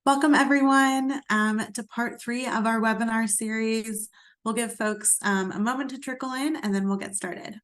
Welcome everyone to part 3 of our webinar series. We'll give folks a moment to trickle in and then we'll get started.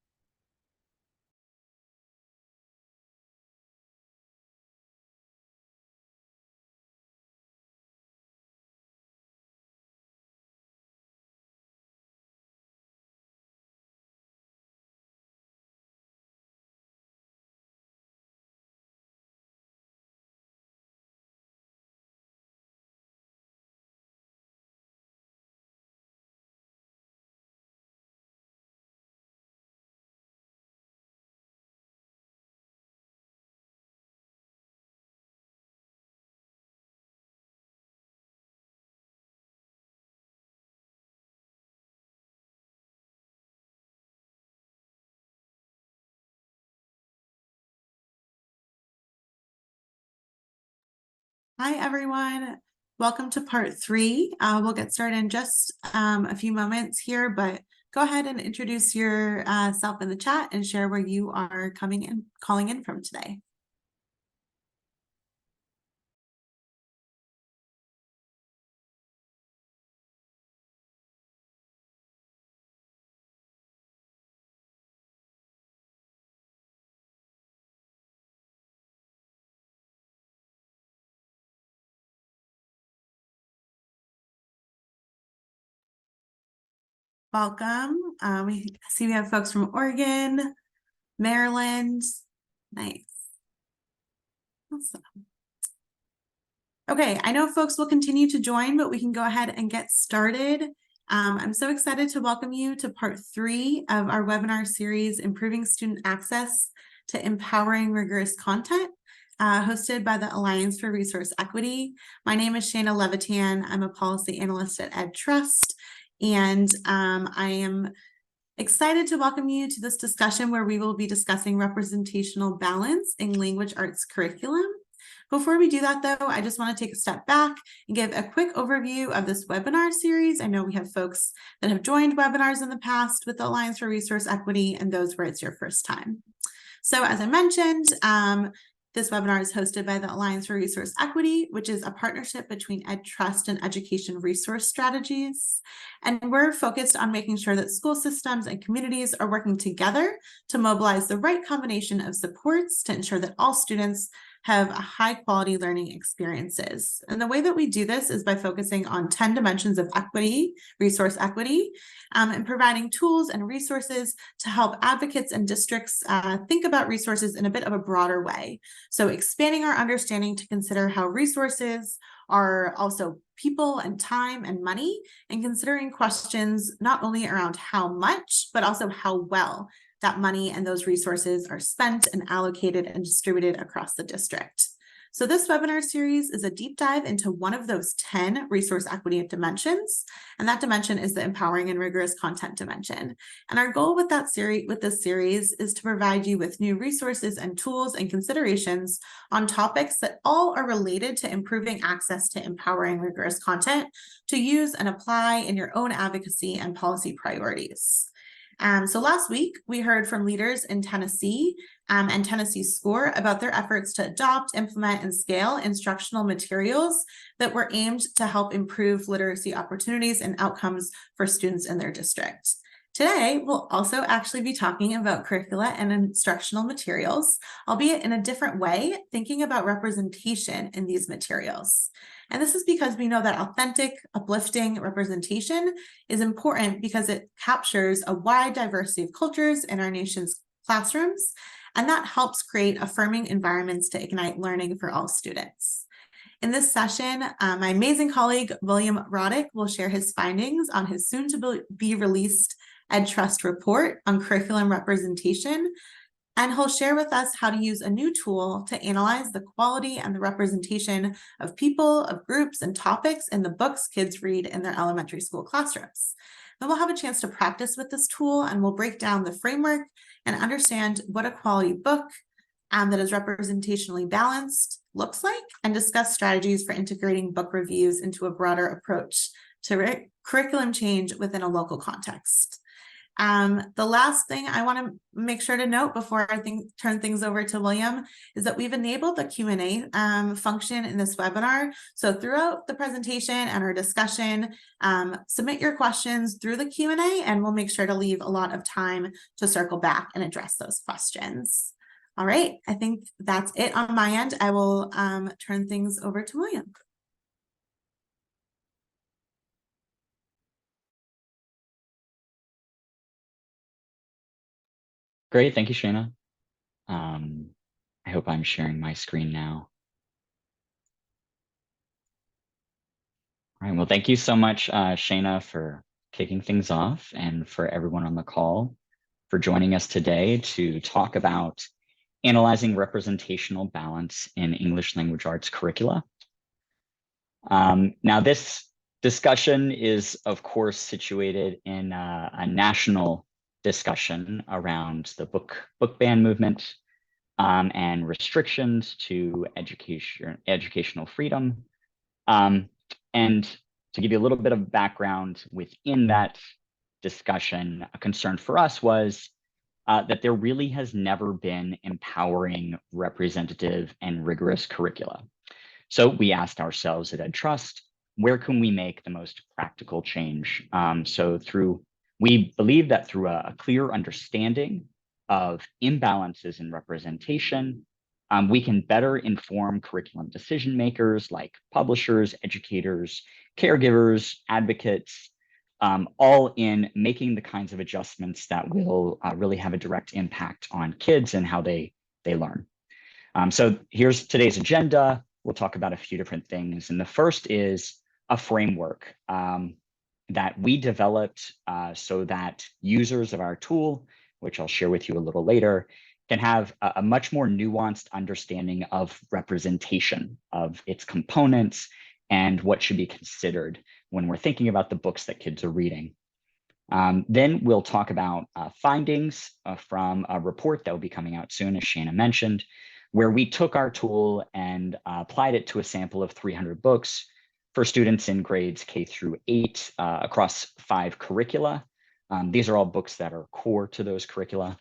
Hi everyone, welcome to part 3. We'll get started in just a few moments here, but go ahead and introduce yourself in the chat and share where you are calling in from today. Welcome. We see we have folks from Oregon, Maryland. Nice. Awesome. Okay, I know folks will continue to join, but we can go ahead and get started. I'm so excited to welcome you to part 3 of our webinar series, Improving Student Access to Empowering Rigorous Content, hosted by the Alliance for Resource Equity. My name is Shana Levitan. I'm a policy analyst at EdTrust, and I am excited to welcome you to this discussion where we will be discussing representational balance in language arts curriculum. Before we do that, though, I just want to take a step back and give a quick overview of this webinar series. I know we have folks that have joined webinars in the past with the Alliance for Resource Equity and those where it's your first time. So as I mentioned, this webinar is hosted by the Alliance for Resource Equity, which is a partnership between EdTrust and Education Resource Strategies. And we're focused on making sure that school systems and communities are working together to mobilize the right combination of supports to ensure that all students have high quality learning experiences. And the way that we do this is by focusing on 10 dimensions of equity, resource equity, and providing tools and resources to help advocates and districts think about resources in a bit of a broader way. So expanding our understanding to consider how resources are also people and time and money, and considering questions not only around how much, but also how well that money and those resources are spent and allocated and distributed across the district. So this webinar series is a deep dive into one of those 10 resource equity dimensions, and that dimension is the empowering and rigorous content dimension. And our goal with this series is to provide you with new resources and tools and considerations on topics that all are related to improving access to empowering rigorous content to use and apply in your own advocacy and policy priorities. So last week, we heard from leaders in Tennessee and Tennessee SCORE about their efforts to adopt, implement, and scale instructional materials that were aimed to help improve literacy opportunities and outcomes for students in their district. Today, we'll also actually be talking about curricula and instructional materials, albeit in a different way, thinking about representation in these materials. And this is because we know that authentic, uplifting representation is important because it captures a wide diversity of cultures in our nation's classrooms, and that helps create affirming environments to ignite learning for all students. In this session, my amazing colleague, William Roddick, will share his findings on his soon-to-be released EdTrust report on curriculum representation, and he'll share with us how to use a new tool to analyze the quality and the representation of people, of groups, and topics in the books kids read in their elementary school classrooms. Then we'll have a chance to practice with this tool, and we'll break down the framework and understand what a quality book that is representationally balanced looks like, and discuss strategies for integrating book reviews into a broader approach to curriculum change within a local context. The last thing I want to make sure to note before I turn things over to William is that we've enabled the Q&A function in this webinar. So throughout the presentation and our discussion, submit your questions through the Q&A, and we'll make sure to leave a lot of time to circle back and address those questions. All right, I think that's it on my end. I will turn things over to William. Great, thank you, Shayna. I hope I'm sharing my screen now. All right, well, thank you so much, Shayna, for kicking things off, and for everyone on the call for joining us today to talk about analyzing representational balance in English language arts curricula. Now, this discussion is, of course, situated in a national discussion around the book ban movement and restrictions to educational freedom. And to give you a little bit of background within that discussion, a concern for us was that there really has never been empowering, representative, and rigorous curricula. So we asked ourselves at EdTrust, where can we make the most practical change? We believe that through a clear understanding of imbalances in representation, we can better inform curriculum decision makers like publishers, educators, caregivers, advocates, all in making the kinds of adjustments that will really have a direct impact on kids and how they learn. So here's today's agenda. We'll talk about a few different things. And the first is a framework that we developed so that users of our tool, which I'll share with you a little later, can have a much more nuanced understanding of representation, of its components, and what should be considered when we're thinking about the books that kids are reading. Then we'll talk about findings from a report that will be coming out soon, as Shayna mentioned, where we took our tool and applied it to a sample of 300 books for students in grades K through 8 across 5 curricula. These are all books that are core to those curricula.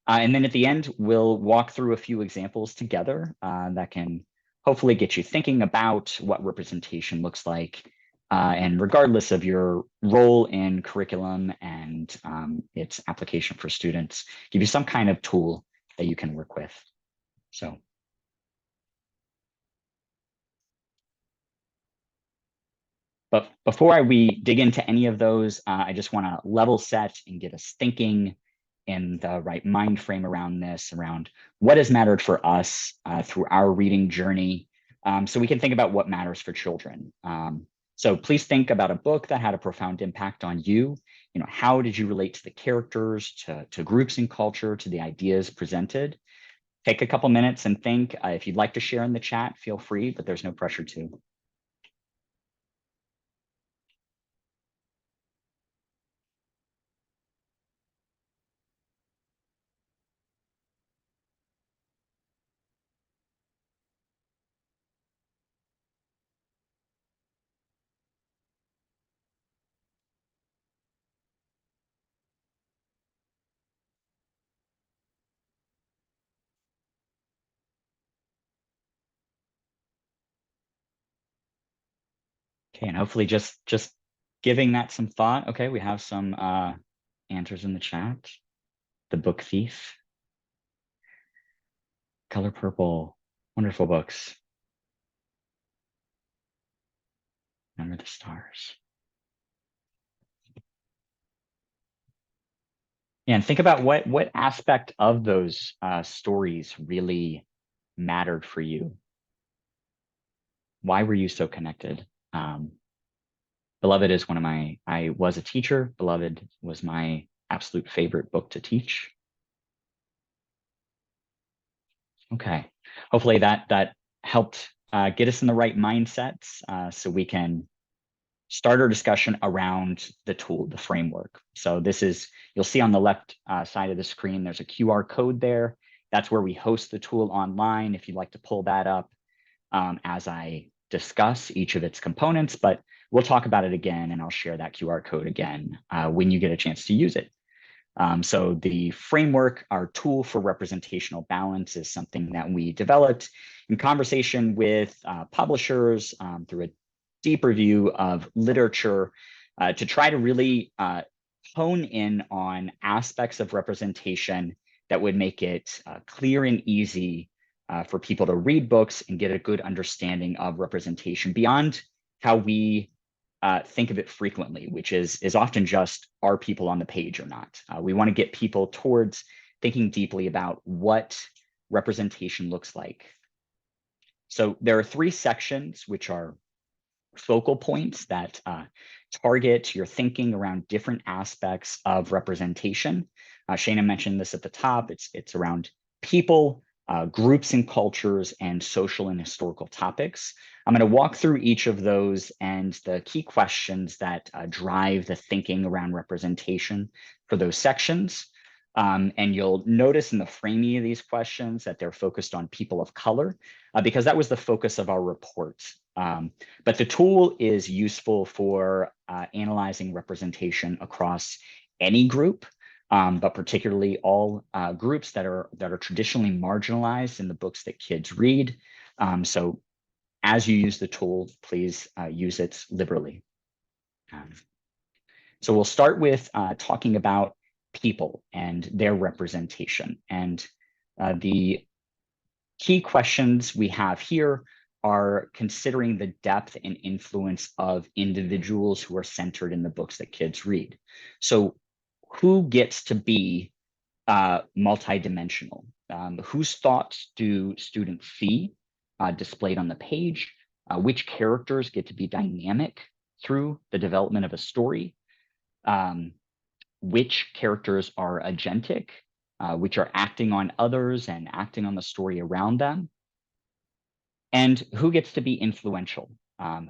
And then at the end, we'll walk through a few examples together that can hopefully get you thinking about what representation looks like. And regardless of your role in curriculum and its application for students, give you some kind of tool that you can work with. So, but before we dig into any of those, I just want to level set and get us thinking in the right mind frame around this, around what has mattered for us through our reading journey, so we can think about what matters for children. So please think about a book that had a profound impact on you. You know, how did you relate to the characters, to groups and culture, to the ideas presented? Take a couple minutes and think. If you'd like to share in the chat, feel free, but there's no pressure to. Okay, and hopefully just giving that some thought. Okay, we have some answers in the chat. The Book Thief, Color Purple, wonderful books. Remember the Stars. Yeah, and think about what aspect of those stories really mattered for you. Why were you so connected? Beloved is one of my, I was a teacher. Beloved was my absolute favorite book to teach. Okay, hopefully that helped get us in the right mindsets so we can start our discussion around the tool, the framework. So this is, you'll see on the left side of the screen, there's a QR code there. That's where we host the tool online. If you'd like to pull that up as I discuss each of its components, but we'll talk about it again and I'll share that QR code again when you get a chance to use it. So the framework, our tool for representational balance, is something that we developed in conversation with publishers through a deep review of literature to try to really hone in on aspects of representation that would make it clear and easy for people to read books and get a good understanding of representation beyond how we think of it frequently, which is often just, are people on the page or not? We want to get people towards thinking deeply about what representation looks like. So there are 3 sections which are focal points that target your thinking around different aspects of representation. Shana mentioned this at the top. It's around people, groups and cultures, and social and historical topics. I'm going to walk through each of those and the key questions that drive the thinking around representation for those sections. And you'll notice in the framing of these questions that they're focused on people of color, because that was the focus of our report. But the tool is useful for analyzing representation across any group, but particularly all groups that are traditionally marginalized in the books that kids read. So as you use the tool, please use it liberally. So we'll start with talking about people and their representation. And the key questions we have here are considering the depth and influence of individuals who are centered in the books that kids read. So who gets to be multidimensional? Whose thoughts do students see displayed on the page? Which characters get to be dynamic through the development of a story? Which characters are agentic, which are acting on others and acting on the story around them? And who gets to be influential?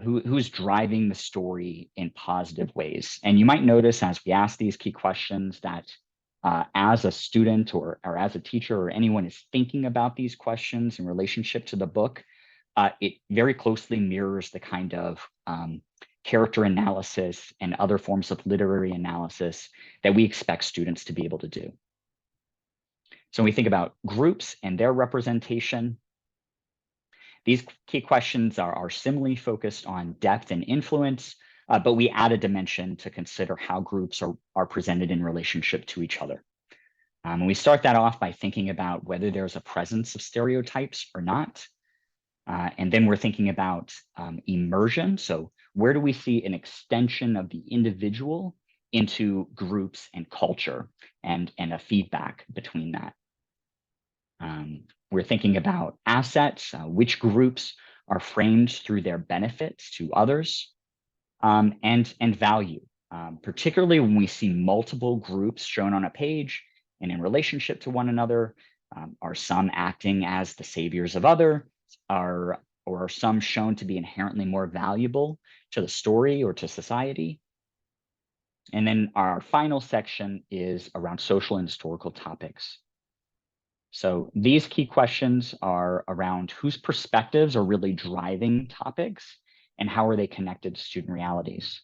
Who's driving the story in positive ways? And you might notice as we ask these key questions that as a student or as a teacher or anyone is thinking about these questions in relationship to the book, it very closely mirrors the kind of character analysis and other forms of literary analysis that we expect students to be able to do. So when we think about groups and their representation, these key questions are similarly focused on depth and influence, but we add a dimension to consider how groups are presented in relationship to each other. And we start that off by thinking about whether there's a presence of stereotypes or not. And then we're thinking about immersion. So where do we see an extension of the individual into groups and culture and a feedback between that? We're thinking about assets, which groups are framed through their benefits to others, and value, particularly when we see multiple groups shown on a page and in relationship to one another. Are some acting as the saviors of others? Or are some shown to be inherently more valuable to the story or to society? And then our final section is around social and historical topics. So these key questions are around whose perspectives are really driving topics and how are they connected to student realities.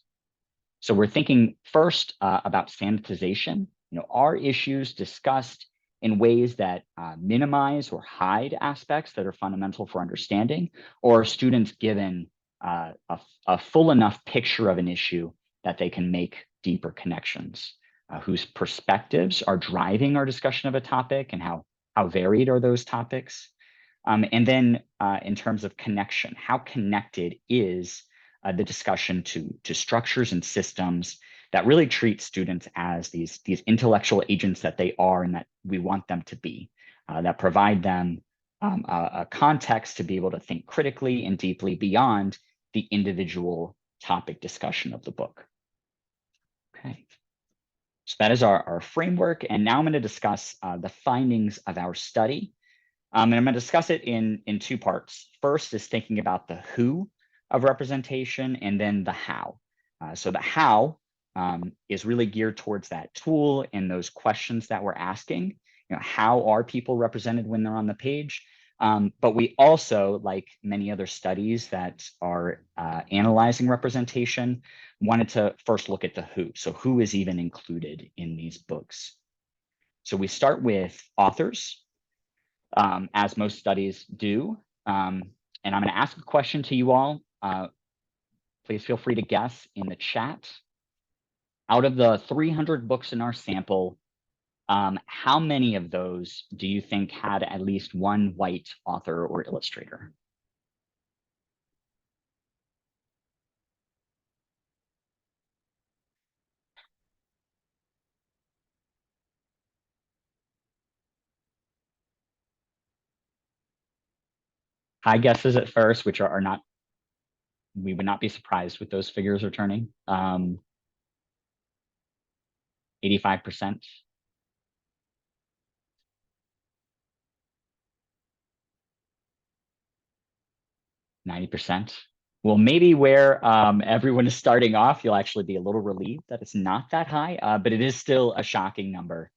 So we're thinking first about sanitization. Are issues discussed in ways that minimize or hide aspects that are fundamental for understanding, or are students given a full enough picture of an issue that they can make deeper connections? Whose perspectives are driving our discussion of a topic and how varied are those topics? And then in terms of connection, how connected is the discussion to structures and systems that really treat students as these intellectual agents that they are and that we want them to be, that provide them a context to be able to think critically and deeply beyond the individual topic discussion of the book. Okay. So that is our framework. And now I'm going to discuss the findings of our study. And I'm going to discuss it in 2 parts. First is thinking about the who of representation, and then the how. So the how is really geared towards that tool and those questions that we're asking. How are people represented when they're on the page? But we also, like many other studies that are analyzing representation, wanted to first look at the who. So who is even included in these books? So we start with authors, as most studies do. And I'm going to ask a question to you all. Please feel free to guess in the chat. Out of the 300 books in our sample, how many of those do you think had at least one white author or illustrator? High guesses at first, which are not, we would not be surprised with those figures returning. 85%. 90%. Well, maybe where everyone is starting off, you'll actually be a little relieved that it's not that high, but it is still a shocking number.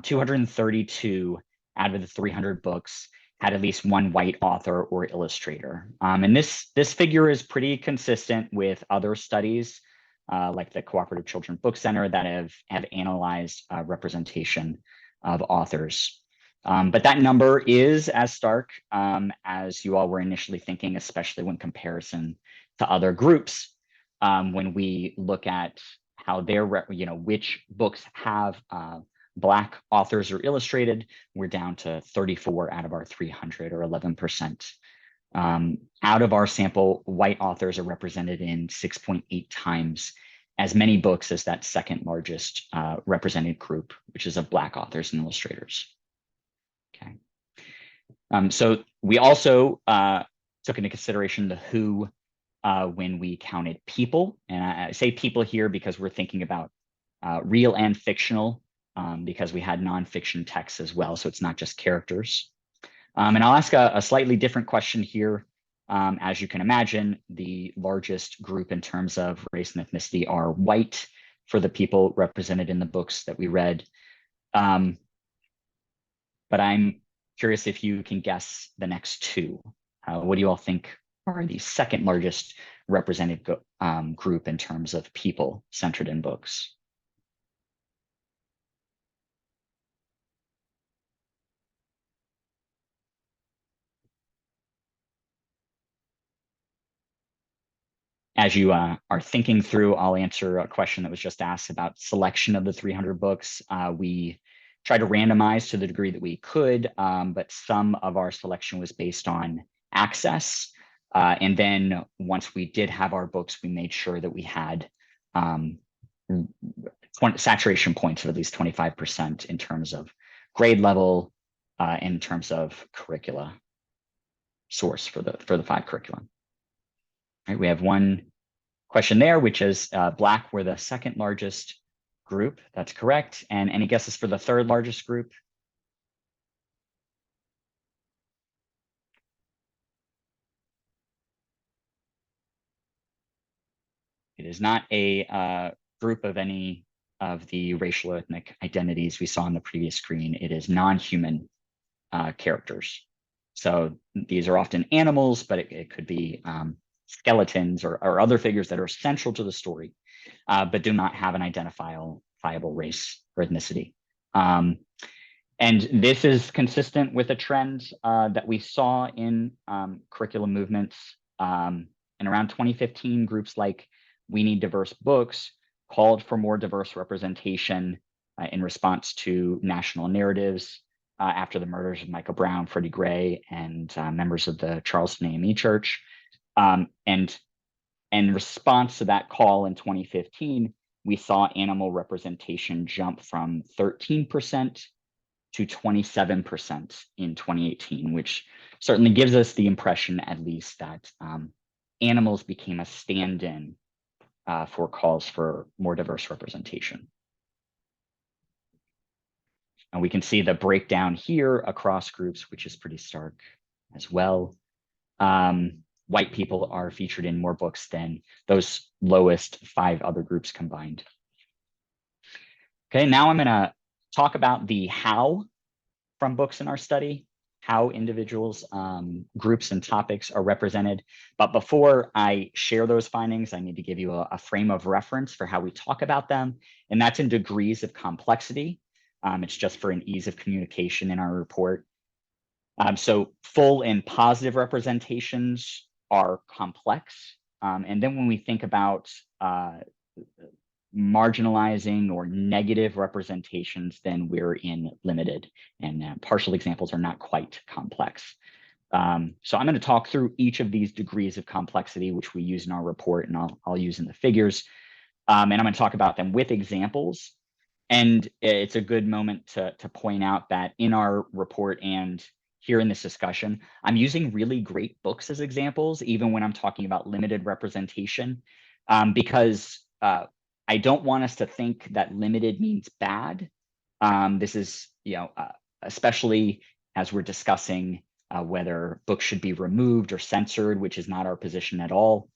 232 out of the 300 books had at least one white author or illustrator. And this figure is pretty consistent with other studies, like the Cooperative Children's Book Center, that have analyzed representation of authors. But that number is as stark as you all were initially thinking, especially when comparison to other groups. When we look at how they're, which books have Black authors are illustrated, we're down to 34 out of our 300, or 11%. Out of our sample, white authors are represented in 6.8 times as many books as that second largest represented group, which is of Black authors and illustrators. Okay. So we also took into consideration the who when we counted people. And I say people here because we're thinking about real and fictional, because we had nonfiction texts as well. So it's not just characters. And I'll ask a slightly different question here. As you can imagine, the largest group in terms of race and ethnicity are white for the people represented in the books that we read. But I'm curious if you can guess the next two. What do you all think are the second largest represented group in terms of people centered in books? As you are thinking through, I'll answer a question that was just asked about selection of the 300 books. We tried to randomize to the degree that we could, but some of our selection was based on access. And then once we did have our books, we made sure that we had saturation points of at least 25% in terms of grade level, in terms of curricula source for the 5 curriculum. Right, we have one question there, which is Black were the second largest group. That's correct. And any guesses for the third largest group? It is not a group of any of the racial ethnic identities we saw on the previous screen. It is non-human characters. So these are often animals, but it could be skeletons or other figures that are central to the story, but do not have an identifiable race or ethnicity. And this is consistent with a trend that we saw in curriculum movements. In around 2015, groups like We Need Diverse Books called for more diverse representation in response to national narratives after the murders of Michael Brown, Freddie Gray, and members of the Charleston AME Church. And in response to that call in 2015, we saw animal representation jump from 13% to 27% in 2018, which certainly gives us the impression, at least, that animals became a stand-in for calls for more diverse representation. And we can see the breakdown here across groups, which is pretty stark as well. White people are featured in more books than those lowest 5 other groups combined. Okay, now I'm going to talk about the how from books in our study, how individuals, groups, and topics are represented. But before I share those findings, I need to give you a frame of reference for how we talk about them, and that's in degrees of complexity. It's just for an ease of communication in our report. So full and positive representations are complex. And then when we think about marginalizing or negative representations, then we're in limited, and partial examples are not quite complex. So I'm going to talk through each of these degrees of complexity, which we use in our report, and I'll use in the figures. And I'm going to talk about them with examples. And it's a good moment to point out that in our report and here in this discussion, I'm using really great books as examples, even when I'm talking about limited representation, because I don't want us to think that limited means bad. This is, especially as we're discussing whether books should be removed or censored, which is not our position at all.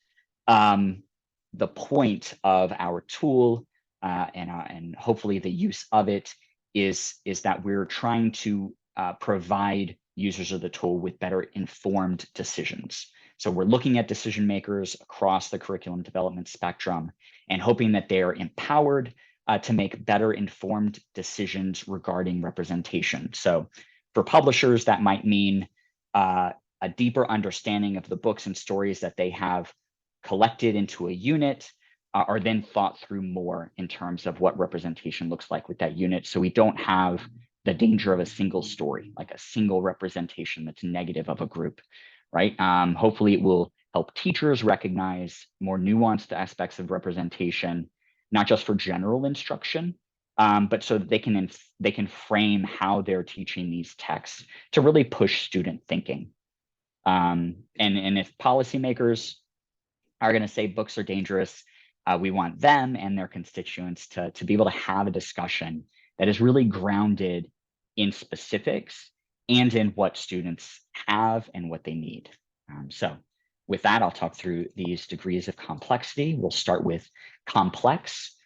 The point of our tool and hopefully the use of it is that we're trying to provide users of the tool with better informed decisions. So we're looking at decision makers across the curriculum development spectrum and hoping that they are empowered to make better informed decisions regarding representation. So for publishers, that might mean a deeper understanding of the books and stories that they have collected into a unit are then thought through more in terms of what representation looks like with that unit. So we don't have the danger of a single story, like a single representation that's negative of a group, right? Hopefully it will help teachers recognize more nuanced aspects of representation, not just for general instruction, but so that they can frame how they're teaching these texts to really push student thinking. And if policymakers are going to say books are dangerous, we want them and their constituents to be able to have a discussion that is really grounded in specifics and in what students have and what they need. So with that, I'll talk through these degrees of complexity. We'll start with complex.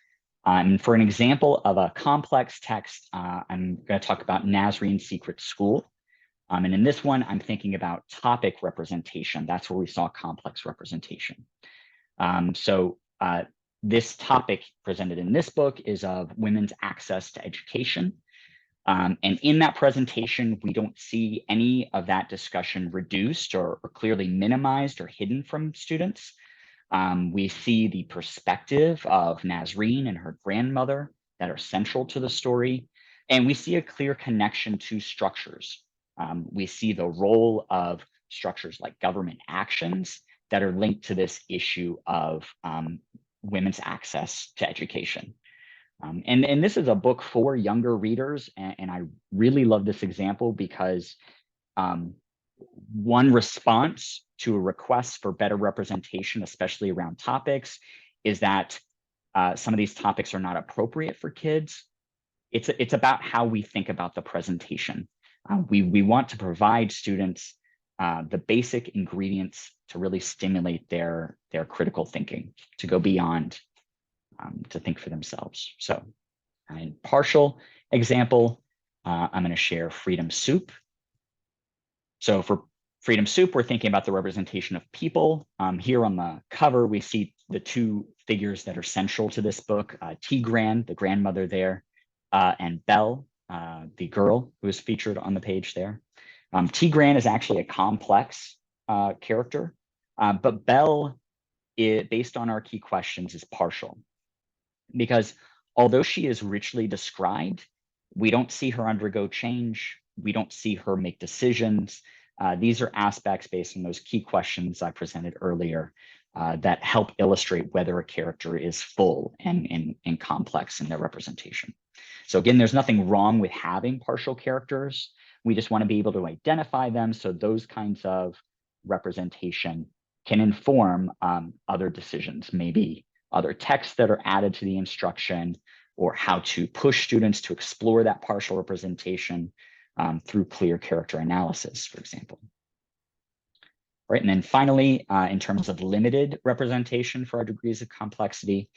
For an example of a complex text, I'm going to talk about Nazarene Secret School. And in this one, I'm thinking about topic representation. That's where we saw complex representation. This topic presented in this book is of women's access to education. And in that presentation, we don't see any of that discussion reduced or clearly minimized or hidden from students. We see the perspective of Nazarene and her grandmother that are central to the story. And we see a clear connection to structures. We see the role of structures like government actions that are linked to this issue of women's access to education. And this is a book for younger readers, and I really love this example because one response to a request for better representation, especially around topics, is that some of these topics are not appropriate for kids. It's about how we think about the presentation. We want to provide students the basic ingredients to really stimulate their critical thinking, to go beyond, to think for themselves. So in partial example, I'm going to share Freedom Soup. So for Freedom Soup, we're thinking about the representation of people. Here on the cover, we see the two figures that are central to this book, Tigran, the grandmother there, and Belle, the girl who is featured on the page there. Tigran is actually a complex character, but Belle, based on our key questions, is partial. Because although she is richly described, we don't see her undergo change. We don't see her make decisions. These are aspects based on those key questions I presented earlier that help illustrate whether a character is full and complex in their representation. So again, there's nothing wrong with having partial characters. We just want to be able to identify them so those kinds of representation can inform other decisions, maybe other texts that are added to the instruction, or how to push students to explore that partial representation through clear character analysis, for example. Right, and then finally, in terms of limited representation for our degrees of complexity,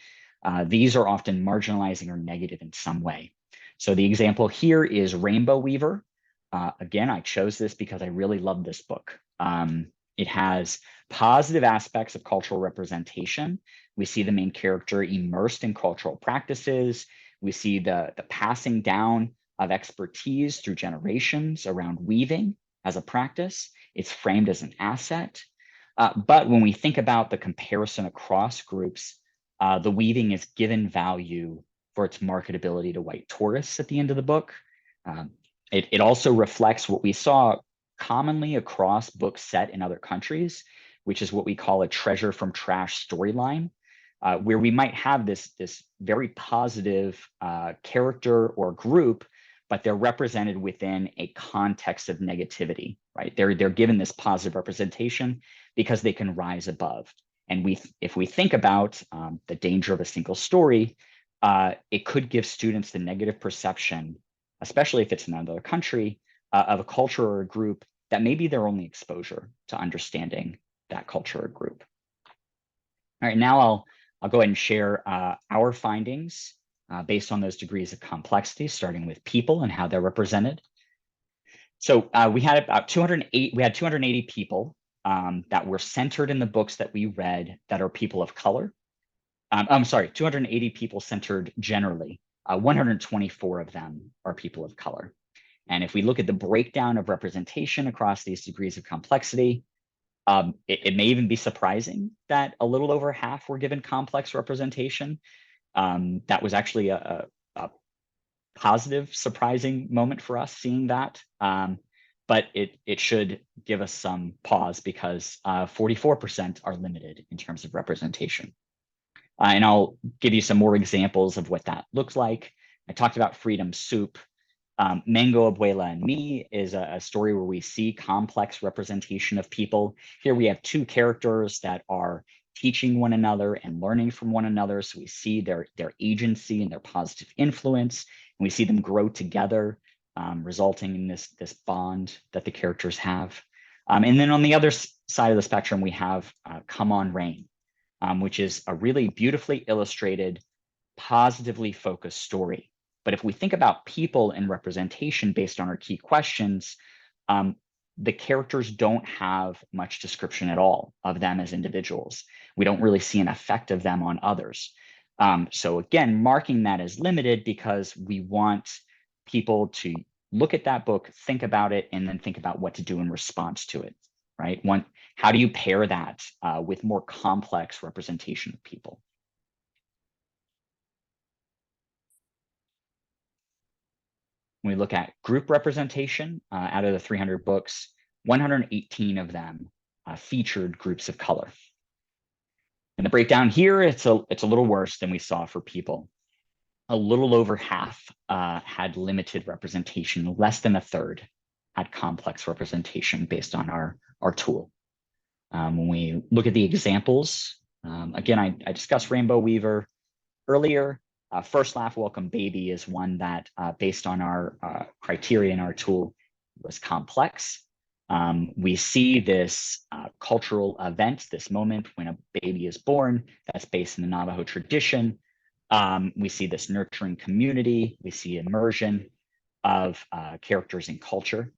these are often marginalizing or negative in some way. So the example here is Rainbow Weaver. Again, I chose this because I really love this book. It has positive aspects of cultural representation. We see the main character immersed in cultural practices. We see the passing down of expertise through generations around weaving as a practice. It's framed as an asset. But when we think about the comparison across groups, the weaving is given value for its marketability to white tourists at the end of the book. It also reflects what we saw commonly across books set in other countries, which is what we call a treasure from trash storyline, where we might have this very positive character or group, but they're represented within a context of negativity, right? They're given this positive representation because they can rise above. And if we think about the danger of a single story, it could give students the negative perception, especially if it's in another country, of a culture or a group that may be their only exposure to understanding that culture or group. All right, now I'll go ahead and share our findings based on those degrees of complexity, starting with people and how they're represented. So we had about 280 people that were centered in the books that we read that are people of color. I'm sorry, 280 people centered generally. 124 of them are people of color. And if we look at the breakdown of representation across these degrees of complexity, it may even be surprising that a little over half were given complex representation. That was actually a positive, surprising moment for us seeing that. But it should give us some pause because 44% are limited in terms of representation. And I'll give you some more examples of what that looks like. I talked about Freedom Soup. Mango, Abuela, and Me is a story where we see complex representation of people. Here we have two characters that are teaching one another and learning from one another. So we see their agency and their positive influence, and we see them grow together, resulting in this bond that the characters have. And then on the other side of the spectrum, we have Come On Rain, which is a really beautifully illustrated, positively focused story. But if we think about people and representation based on our key questions, the characters don't have much description at all of them as individuals. We don't really see an effect of them on others. So again, marking that as limited because we want people to look at that book, think about it, and then think about what to do in response to it, right? How do you pair that with more complex representation of people? When we look at group representation, out of the 300 books, 118 of them featured groups of color. And the breakdown here, it's a little worse than we saw for people. A little over half had limited representation, less than a third had complex representation based on our tool. When we look at the examples, again, I discussed Rainbow Weaver earlier. First Laugh, Welcome Baby is one that, based on our criteria in our tool, was complex. We see this cultural event, this moment when a baby is born, that's based in the Navajo tradition. We see this nurturing community. We see immersion of characters and culture.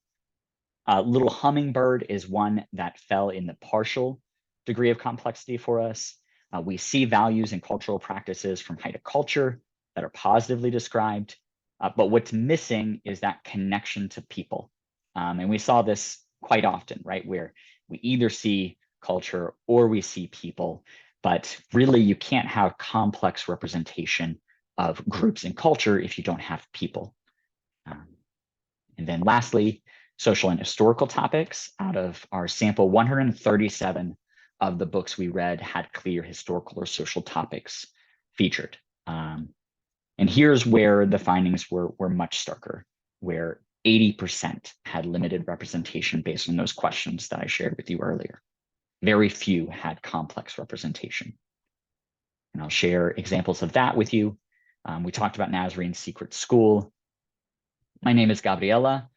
Little Hummingbird is one that fell in the partial degree of complexity for us. We see values and cultural practices from Haida culture that are positively described, but what's missing is that connection to people. And we saw this quite often, right? Where we either see culture or we see people, but really you can't have complex representation of groups and culture if you don't have people. And then lastly, social and historical topics. Out of our sample, 137 of the books we read had clear historical or social topics featured. And here's where the findings were much starker, where 80% had limited representation based on those questions that I shared with you earlier. Very few had complex representation. And I'll share examples of that with you. We talked about Nazarene's Secret School. My name is Gabriela.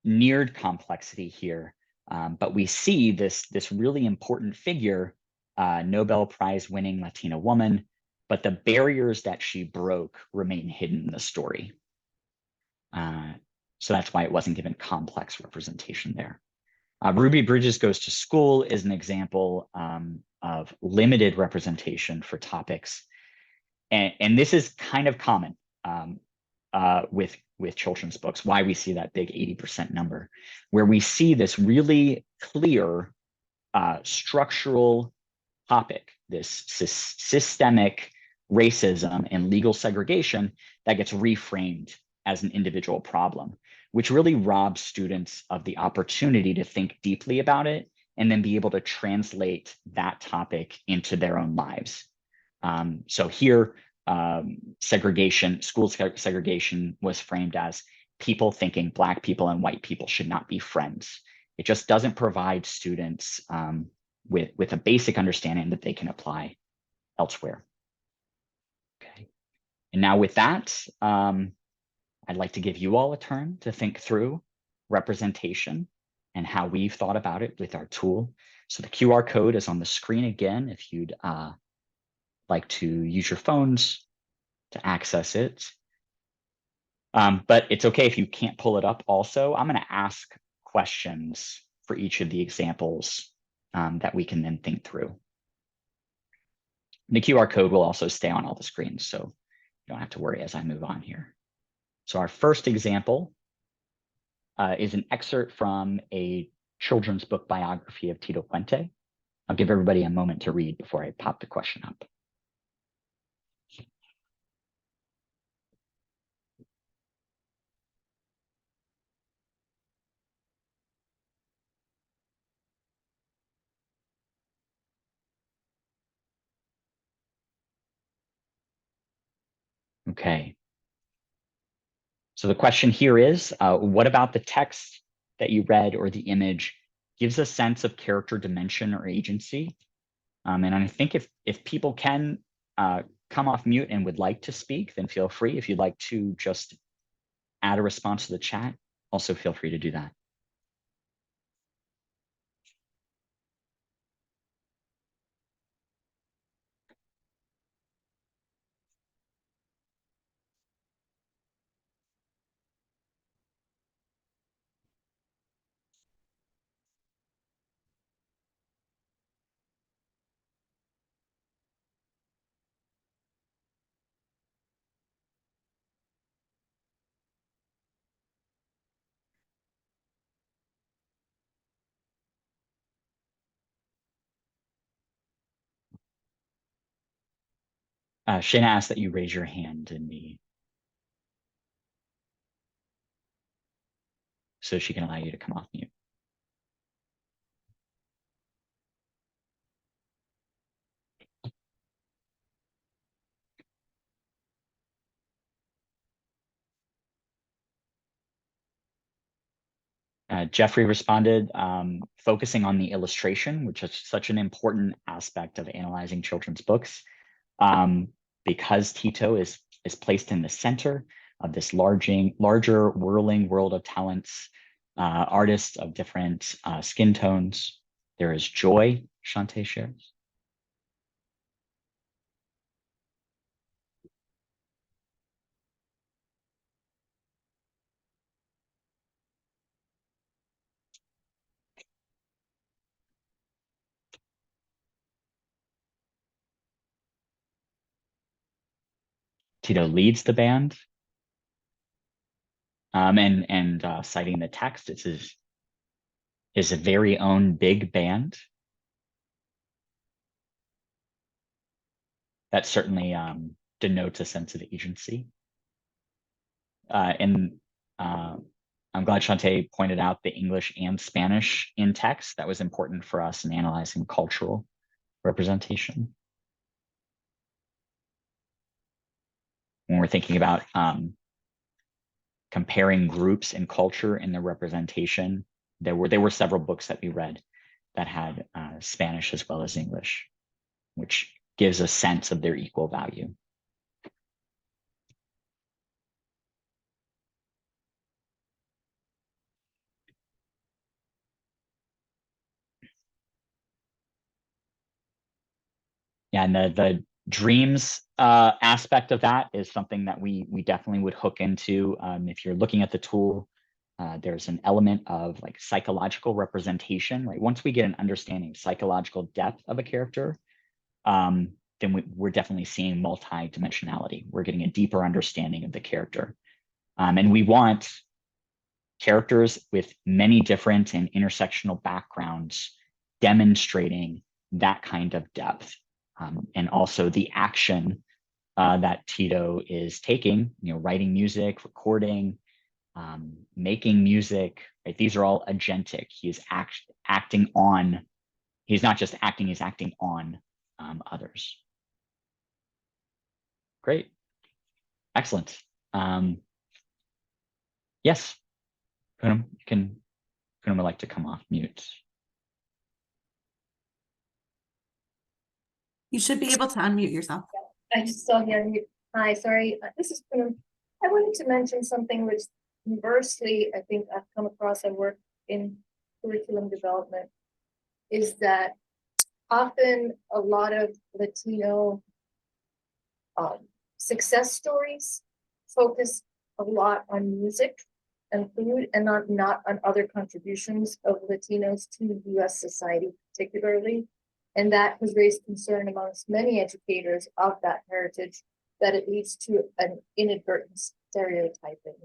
Neared complexity here, but we see this really important figure, Nobel Prize winning Latina woman, but the barriers that she broke remain hidden in the story. So that's why it wasn't given complex representation there. Ruby Bridges Goes to School is an example of limited representation for topics. And this is kind of common. with children's books, why we see that big 80% number, where we see this really clear structural topic, this systemic racism and legal segregation that gets reframed as an individual problem, which really robs students of the opportunity to think deeply about it and then be able to translate that topic into their own lives. So here, school segregation was framed as people thinking Black people and white people should not be friends. It just doesn't provide students with a basic understanding that they can apply elsewhere. Okay. And now with that, I'd like to give you all a turn to think through representation and how we've thought about it with our tool. So the QR code is on the screen again, if you'd like to use your phones to access it. But it's okay if you can't pull it up also. I'm going to ask questions for each of the examples that we can then think through. The QR code will also stay on all the screens, so you don't have to worry as I move on here. So our first example is an excerpt from a children's book biography of Tito Puente. I'll give everybody a moment to read before I pop the question up. Okay. So the question here is, what about the text that you read or the image gives a sense of character dimension or agency? And I think if people can come off mute and would like to speak, then feel free. If you'd like to just add a response to the chat, also feel free to do that. Shayna asked that you raise your hand so she can allow you to come off mute. Jeffrey responded, focusing on the illustration, which is such an important aspect of analyzing children's books, because Tito is placed in the center of this larger whirling world of talents, artists of different skin tones. There is joy, Shantae shares. Tito leads the band, and citing the text, it's his very own big band. That certainly denotes a sense of agency. And I'm glad Shantae pointed out the English and Spanish in text. That was important for us in analyzing cultural representation. When we're thinking about comparing groups and culture in their representation, there were several books that we read that had Spanish as well as English, which gives a sense of their equal value. Yeah, and the dreams aspect of that is something that we definitely would hook into. If you're looking at the tool, there's an element of like psychological representation, right? Once we get an understanding of psychological depth of a character, then we're definitely seeing multi-dimensionality. We're getting a deeper understanding of the character. And we want characters with many different and intersectional backgrounds demonstrating that kind of depth. And also the action that Tito is taking, writing music, recording, making music, right? These are all agentic. He's acting on, he's not just acting, he's acting on others. Great. Excellent. Yes, Poonam, Poonam would like to come off mute. You should be able to unmute yourself. I just saw the unmute. Hi, sorry. This is Poonam. I wanted to mention something which conversely, I think I've come across at work in curriculum development, is that often a lot of Latino success stories focus a lot on music and food and not on other contributions of Latinos to US society particularly. And that has raised concern amongst many educators of that heritage that it leads to an inadvertent stereotyping.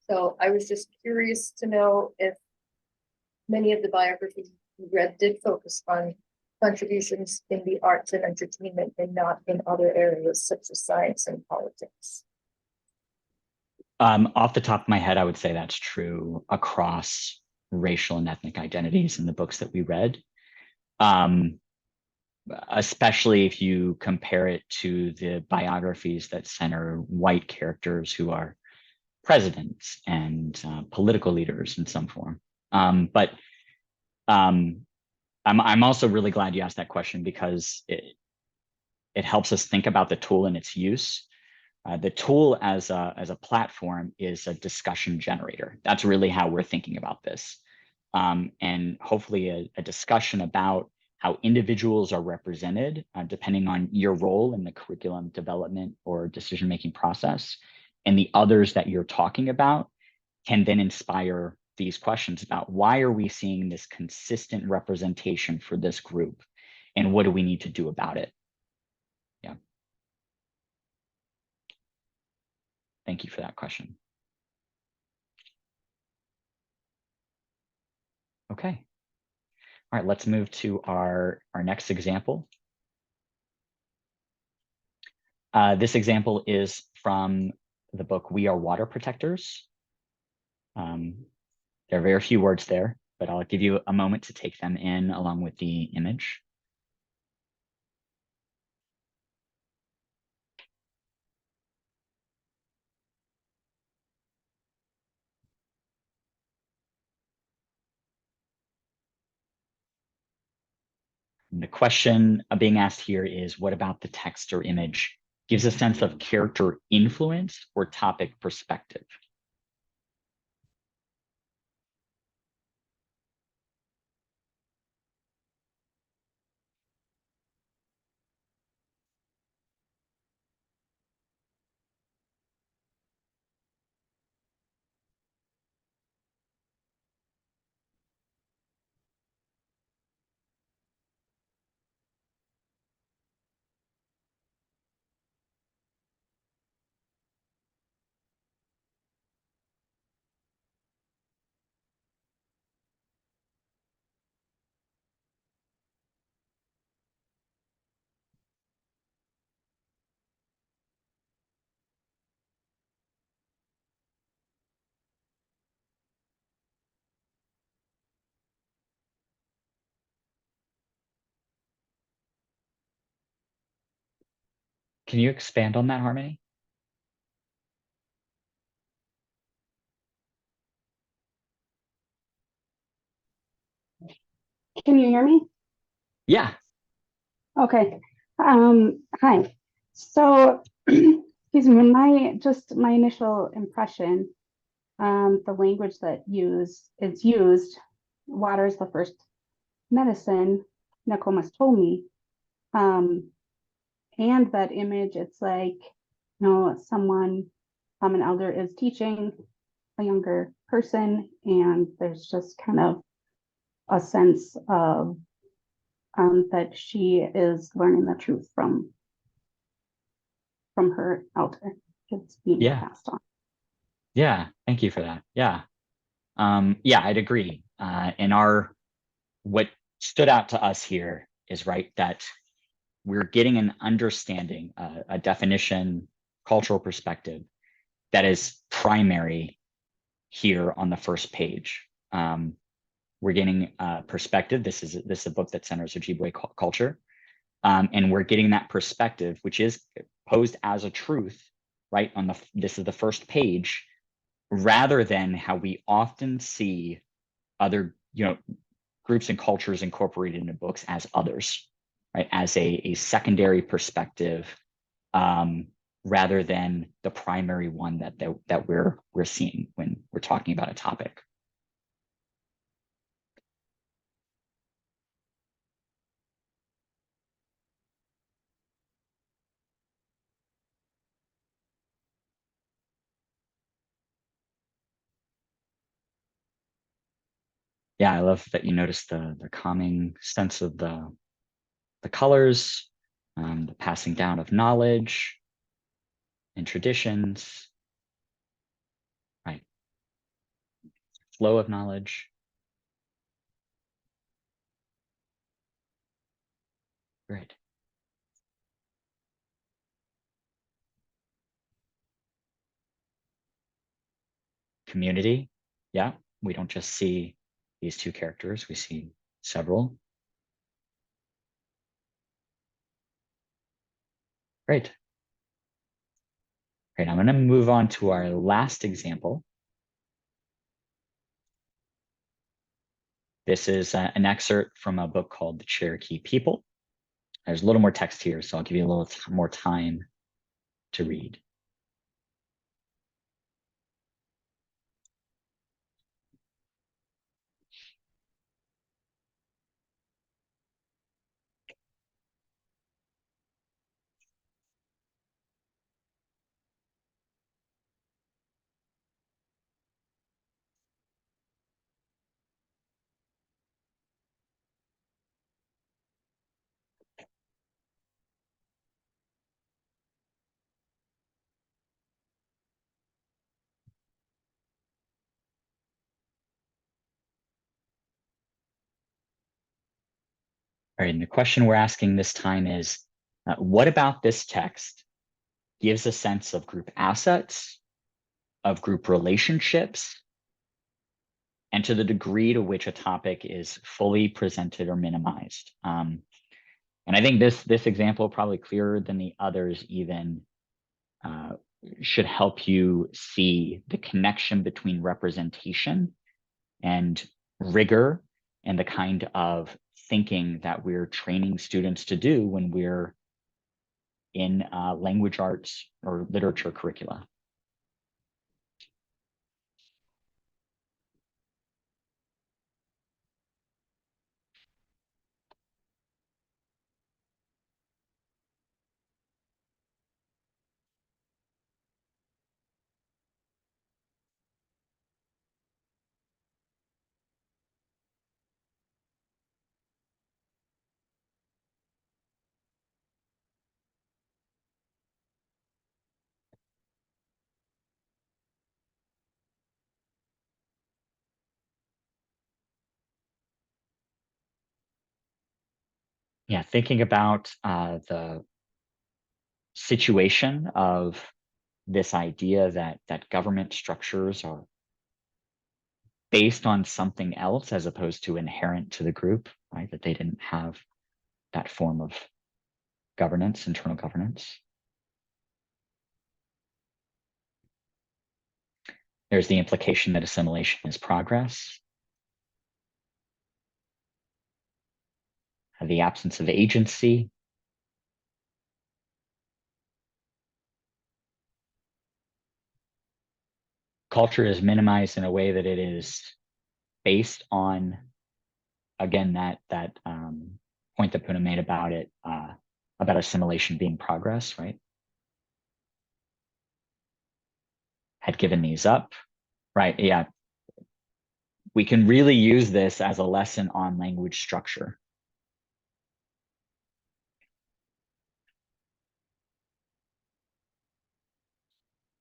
So I was just curious to know if many of the biographies you read did focus on contributions in the arts and entertainment and not in other areas such as science and politics. Off the top of my head, I would say that's true across racial and ethnic identities in the books that we read. Especially if you compare it to the biographies that center white characters who are presidents and political leaders in some form. But I'm also really glad you asked that question because it helps us think about the tool and its use. The tool as a platform is a discussion generator. That's really how we're thinking about this. And hopefully a discussion about how individuals are represented, depending on your role in the curriculum development or decision-making process, and the others that you're talking about can then inspire these questions about why are we seeing this consistent representation for this group, and what do we need to do about it? Yeah. Thank you for that question. Okay. All right, let's move to our next example. This example is from the book We Are Water Protectors. There are very few words there, but I'll give you a moment to take them in along with the image. And the question being asked here is, what about the text or image gives a sense of character influence or topic perspective? Can you expand on that, Harmony? Can you hear me? Yeah. Okay. Hi. So, excuse me, my initial impression, the language that is used, water is the first medicine, Nokomis told me. And that image, it's like, an elder is teaching a younger person, and there's just kind of a sense of that she is learning the truth from her elder. It's being passed on. Yeah, thank you for that. Yeah. Yeah, I'd agree. What stood out to us here is right that we're getting an understanding, a definition, cultural perspective that is primary here on the first page. We're getting a perspective. This is a book that centers Ojibwe culture. And we're getting that perspective, which is posed as a truth, right? This is the first page, rather than how we often see other, groups and cultures incorporated into books as others, right? As a secondary perspective, rather than the primary one that we're seeing when we're talking about a topic. Yeah, I love that you noticed the calming sense of the colors, the passing down of knowledge and traditions, right? Flow of knowledge. Great. Community. Yeah, we don't just see these two characters, we see several. Great. Great, I'm gonna move on to our last example. This is an excerpt from a book called The Cherokee People. There's a little more text here, so I'll give you a little more time to read. All right, and the question we're asking this time is, what about this text gives a sense of group assets, of group relationships, and to the degree to which a topic is fully presented or minimized? And I think this example, probably clearer than the others even, should help you see the connection between representation and rigor and the kind of thinking that we're training students to do when we're in language arts or literature curricula. Yeah, thinking about the situation of this idea that government structures are based on something else as opposed to inherent to the group, right? That they didn't have that form of governance, internal governance. There's the implication that assimilation is progress. The absence of agency. Culture is minimized in a way that it is based on, again, that point that Puna made about it, about assimilation being progress, right? Had given these up, right? Yeah. We can really use this as a lesson on language structure.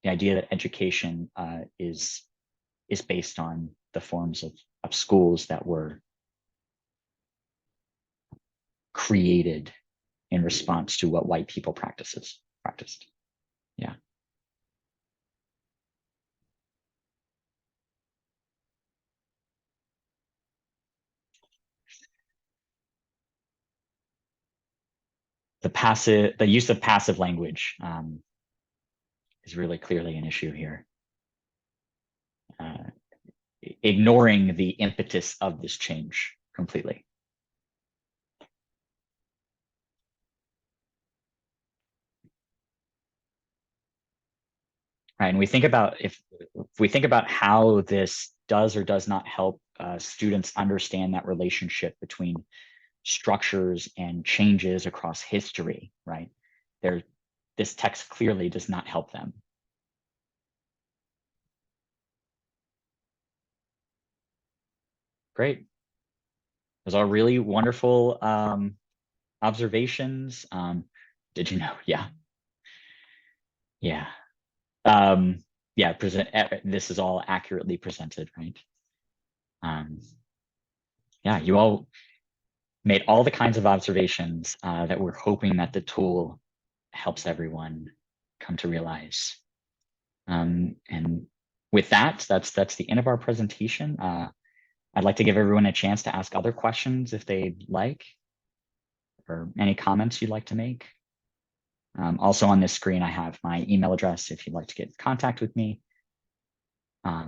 the idea that education is based on the forms of schools that were created in response to what white people practiced. Yeah. The use of passive language is really clearly an issue here. Ignoring the impetus of this change completely. Right, and we think about if we think about how this does or does not help students understand that relationship between structures and changes across history, right? This text clearly does not help them. Great. Those are really wonderful observations. Did you know? Yeah. Yeah. Yeah, this is all accurately presented, right? Yeah, you all made all the kinds of observations that we're hoping that the tool helps everyone come to realize. And with that, that's the end of our presentation. I'd like to give everyone a chance to ask other questions if they'd like, or any comments you'd like to make. Also on this screen, I have my email address if you'd like to get in contact with me. Yeah.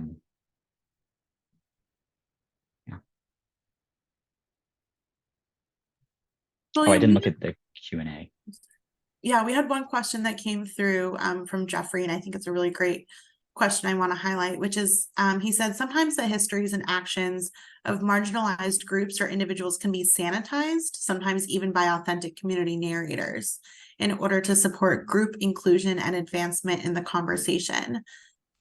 Oh, I didn't look at the Q&A. Yeah, we had one question that came through from Jeffrey, and I think it's a really great question I want to highlight, which is, he said, sometimes the histories and actions of marginalized groups or individuals can be sanitized, sometimes even by authentic community narrators, in order to support group inclusion and advancement in the conversation.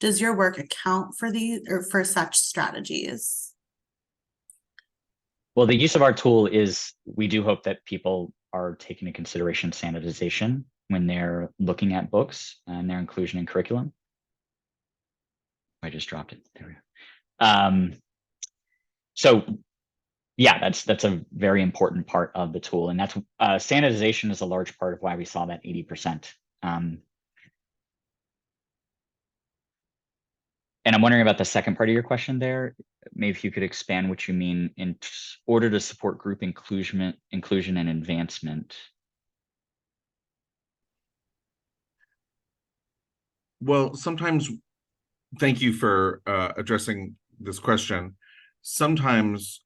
Does your work account for these or for such strategies? Well, the use of our tool is, we do hope that people are taking into consideration sanitization when they're looking at books and their inclusion in curriculum. I just dropped it. There we go. So yeah, that's a very important part of the tool, and that's sanitization is a large part of why we saw that 80%. And I'm wondering about the second part of your question there. Maybe if you could expand what you mean in order to support group inclusion and advancement. Well, sometimes, thank you for addressing this question. Sometimes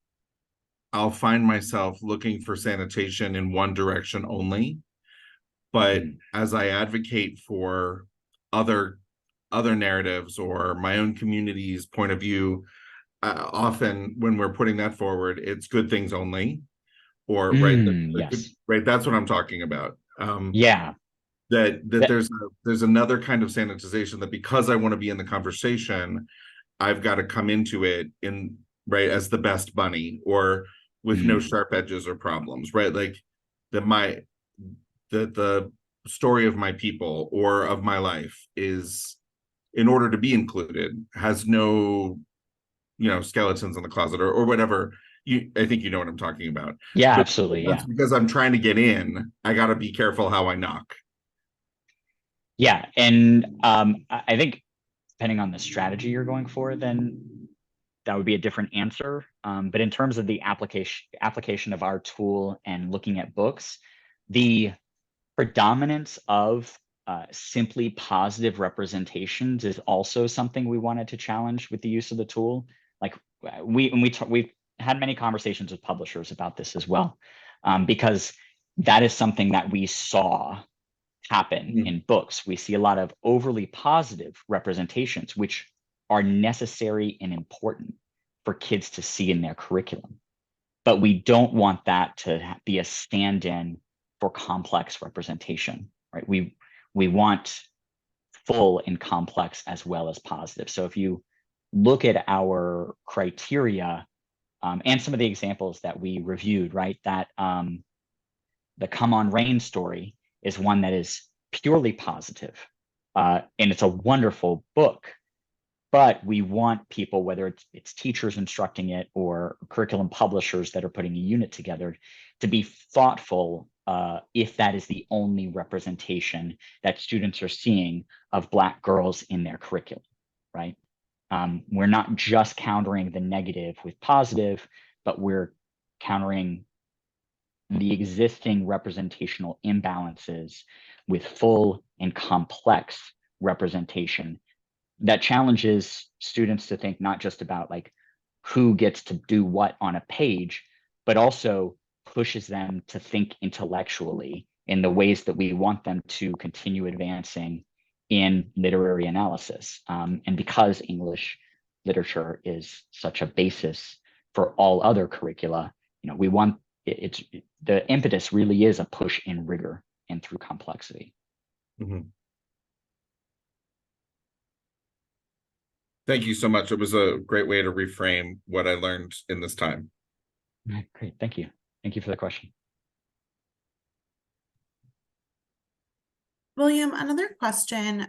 I'll find myself looking for sanitation in one direction only, but as I advocate for other narratives or my own community's point of view, often when we're putting that forward, it's good things only, or Yes. right. That's what I'm talking about. Yeah. That there's another kind of sanitization that, because I want to be in the conversation, I've got to come into it in as the best bunny, or with no sharp edges or problems, right? Like the story of my people or of my life is, in order to be included, has no skeletons in the closet or whatever. I think you know what I'm talking about. Yeah, but absolutely. Yeah, because I'm trying to get in, I got to be careful how I knock. Yeah, and I think depending on the strategy you're going for, then that would be a different answer. But in terms of the application of our tool and looking at books, the predominance of simply positive representations is also something we wanted to challenge with the use of the tool. Like we've had many conversations with publishers about this as well, because that is something that we saw happen in books. We see a lot of overly positive representations, which are necessary and important for kids to see in their curriculum. But we don't want that to be a stand-in for complex representation, right? We want full and complex as well as positive. So if you look at our criteria and some of the examples that we reviewed, right, that the Come On Rain story is one that is purely positive, and it's a wonderful book. But we want people, whether it's teachers instructing it or curriculum publishers that are putting a unit together, to be thoughtful if that is the only representation that students are seeing of Black girls in their curriculum, right? We're not just countering the negative with positive, but we're countering the existing representational imbalances with full and complex representation that challenges students to think not just about like who gets to do what on a page, but also pushes them to think intellectually in the ways that we want them to continue advancing in literary analysis. And because English literature is such a basis for all other curricula, we want the impetus really is a push in rigor and through complexity. Mm-hmm. Thank you so much. It was a great way to reframe what I learned in this time. Great, thank you. Thank you for the question. William, another question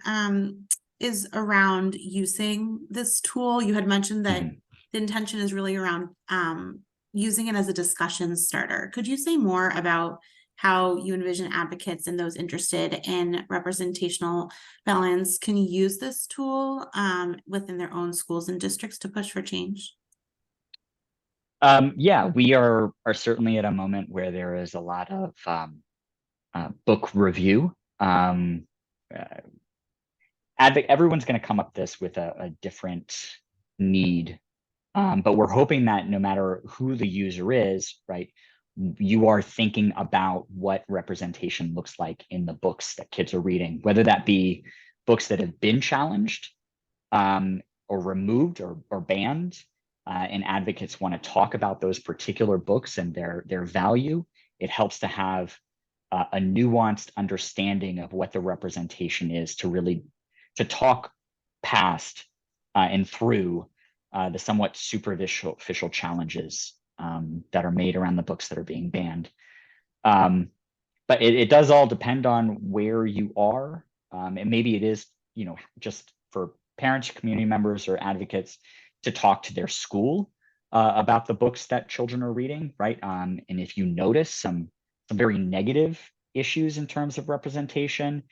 is around using this tool. You had mentioned that the intention is really around using it as a discussion starter. Could you say more about how you envision advocates and those interested in representational balance can use this tool within their own schools and districts to push for change? Yeah, we are certainly at a moment where there is a lot of book review. Everyone's going to come up this with a different need, but we're hoping that no matter who the user is, right, you are thinking about what representation looks like in the books that kids are reading, whether that be books that have been challenged or removed or banned, and advocates want to talk about those particular books and their value. It helps to have a nuanced understanding of what the representation is to talk past and through the somewhat superficial challenges that are made around the books that are being banned. But it does all depend on where you are. And maybe it is, just for parents, community members, or advocates to talk to their school about the books that children are reading, right? And if you notice some very negative issues in terms of representation,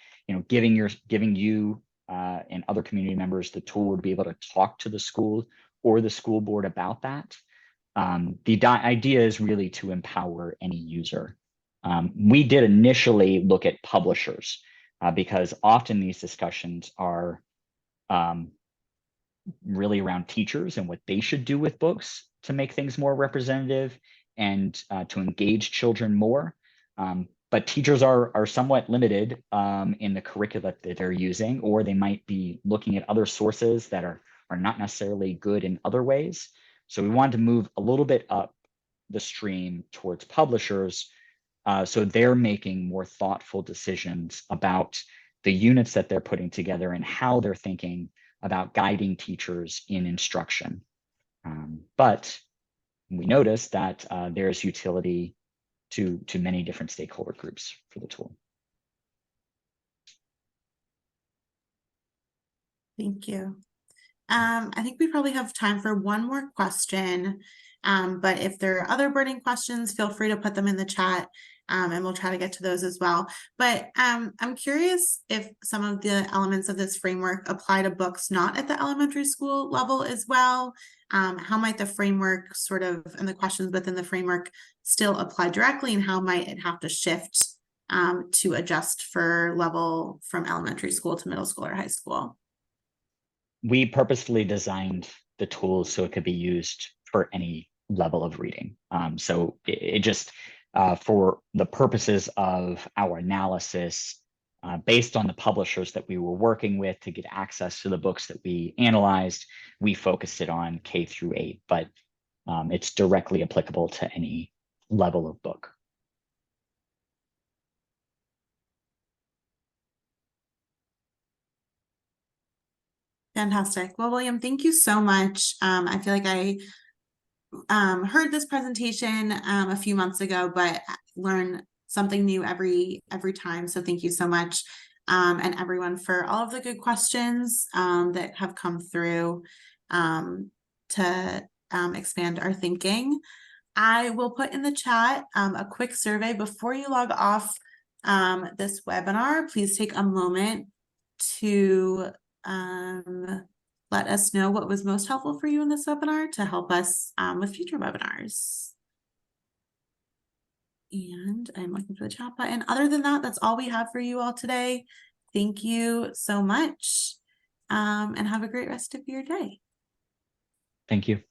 giving you and other community members the tool to be able to talk to the school or the school board about that. The idea is really to empower any user. We did initially look at publishers because often these discussions are really around teachers and what they should do with books to make things more representative and to engage children more. But teachers are somewhat limited in the curricula that they're using, or they might be looking at other sources that are not necessarily good in other ways. So we wanted to move a little bit up the stream towards publishers so they're making more thoughtful decisions about the units that they're putting together and how they're thinking about guiding teachers in instruction. But we noticed that there's utility to many different stakeholder groups for the tool. Thank you. I think we probably have time for one more question, but if there are other burning questions, feel free to put them in the chat, and we'll try to get to those as well. But I'm curious if some of the elements of this framework apply to books not at the elementary school level as well. How might the framework and the questions within the framework still apply directly, and how might it have to shift to adjust for level from elementary school to middle school or high school? We purposefully designed the tools so it could be used for any level of reading. So it just, for the purposes of our analysis, based on the publishers that we were working with to get access to the books that we analyzed, we focused it on K through 8, but it's directly applicable to any level of book. Fantastic. Well, William, thank you so much. I feel like I heard this presentation a few months ago, but learn something new every time. So thank you so much. and everyone for all of the good questions that have come through to expand our thinking. I will put in the chat a quick survey before you log off this webinar. Please take a moment to let us know what was most helpful for you in this webinar to help us with future webinars. And I'm looking for the chat button. Other than that, that's all we have for you all today. Thank you so much and have a great rest of your day. Thank you.